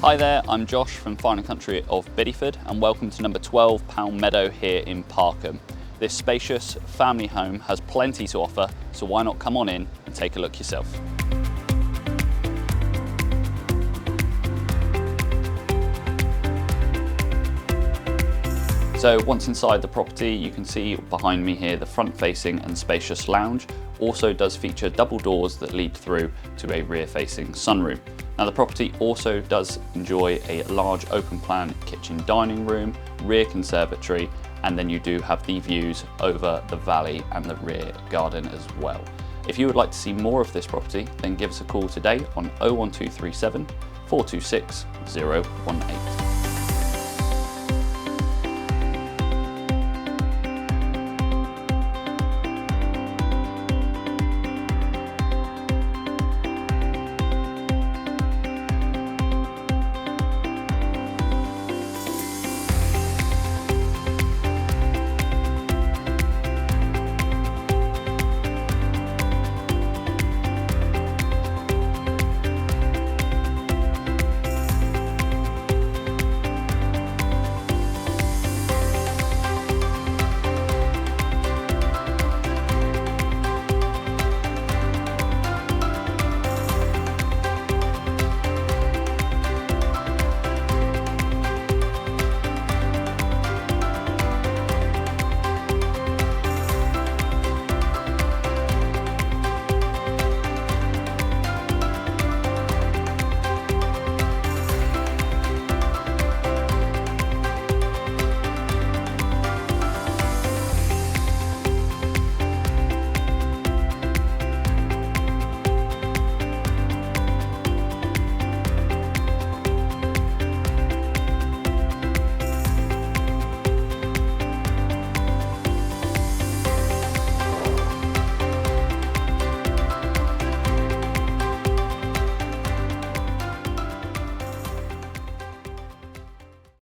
Hi there, I'm Josh from Fine & Country of Bideford and welcome to number 12 Pound Meadow here in Parkham. This spacious family home has plenty to offer, so why not come on in and take a look yourself. So once inside the property, you can see behind me here the front-facing and spacious lounge. Also does feature double doors that lead through to a rear-facing sunroom. Now the property also does enjoy a large open plan kitchen dining room, rear conservatory, and then you do have the views over the valley and the rear garden as well. If you would like to see more of this property, then give us a call today on 01237 426 018.